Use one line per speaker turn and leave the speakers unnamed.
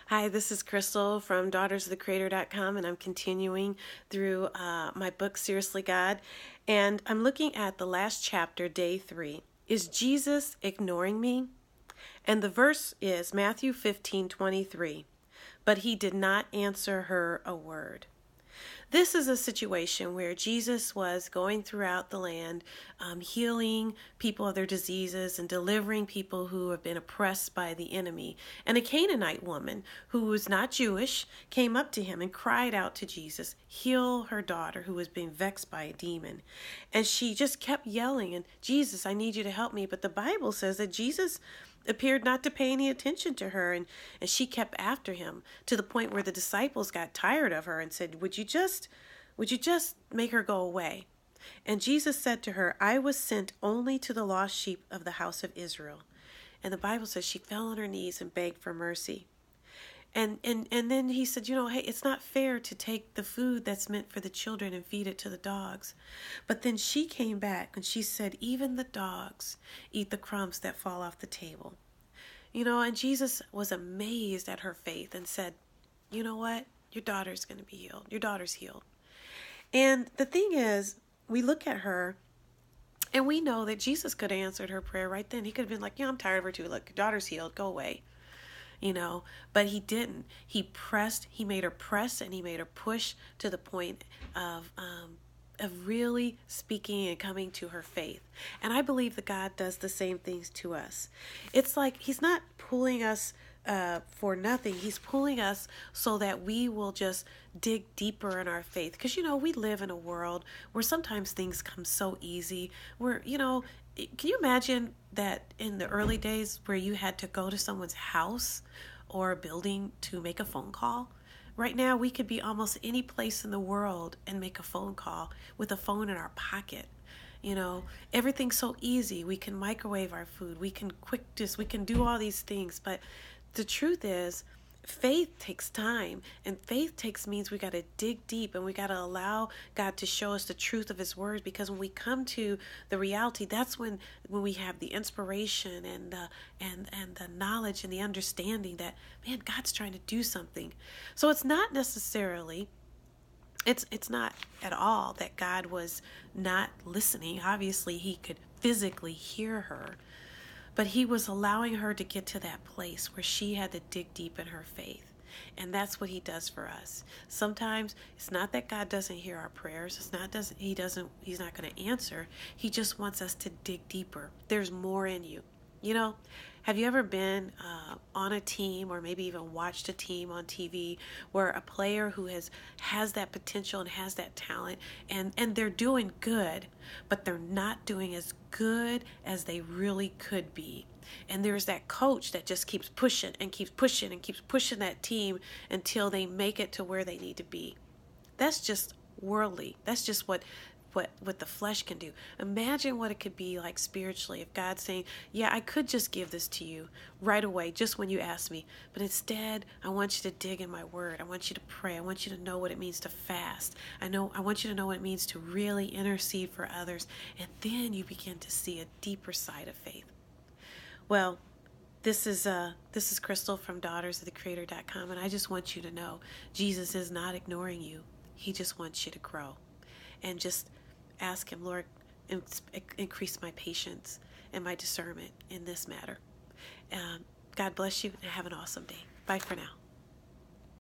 Hi, this is Crystal from daughtersofthecreator.com, and I'm continuing through my book, Seriously God. And I'm looking at the last chapter, day 3. Is Jesus ignoring me? And the verse is Matthew 15:23. But he did not answer her a word. This is a situation where Jesus was going throughout the land, healing people of their diseases and delivering people who have been oppressed by the enemy. And a Canaanite woman who was not Jewish came up to him and cried out to Jesus, heal her daughter who was being vexed by a demon. And she just kept yelling, and Jesus, I need you to help me. But the Bible says that Jesus appeared not to pay any attention to her, and she kept after him to the point where the disciples got tired of her and said, would you just make her go away? And Jesus said to her, I was sent only to the lost sheep of the house of Israel. And the Bible says she fell on her knees and begged for mercy. And then he said, hey, it's not fair to take the food that's meant for the children and feed it to the dogs. But then she came back and she said, even the dogs eat the crumbs that fall off the table. And Jesus was amazed at her faith and said, you know what? Your daughter's going to be healed. Your daughter's healed. And the thing is, we look at her and we know that Jesus could have answered her prayer right then. He could have been like, I'm tired of her too. Look, your daughter's healed. Go away. But he didn't. He made her press, and he made her push to the point of really speaking and coming to her faith. And I believe that God does the same things to us. It's like he's not pulling us for nothing. He's pulling us so that we will just dig deeper in our faith. Because, we live in a world where sometimes things come so easy. Where, can you imagine that in the early days where you had to go to someone's house or a building to make a phone call? Right now, we could be almost any place in the world and make a phone call with a phone in our pocket. Everything's so easy. We can microwave our food. We can we can do all these things. But the truth is, faith takes time, and means we got to dig deep, and we got to allow God to show us the truth of his words, because when we come to the reality, that's when we have the inspiration and the knowledge and the understanding that, man, God's trying to do something. So it's not necessarily it's not at all that God was not listening. Obviously, he could physically hear her, but he was allowing her to get to that place where she had to dig deep in her faith. And that's what he does for us. Sometimes it's not that God doesn't hear our prayers. He's not going to answer. He just wants us to dig deeper. There's more in you. Have you ever been on a team, or maybe even watched a team on TV, where a player who has that potential and has that talent, and they're doing good, but they're not doing as good as they really could be? And there's that coach that just keeps pushing and keeps pushing and keeps pushing that team until they make it to where they need to be. That's just worldly. That's just what the flesh can do. Imagine what it could be like spiritually if God's saying, yeah, I could just give this to you right away, just when you ask me. But instead, I want you to dig in my word. I want you to pray. I want you to know what it means to fast. I want you to know what it means to really intercede for others. And then you begin to see a deeper side of faith. Well, this is Crystal from daughtersofthecreator.com, and I just want you to know Jesus is not ignoring you. He just wants you to grow. And just ask him, Lord, increase my patience and my discernment in this matter. God bless you, and have an awesome day. Bye for now.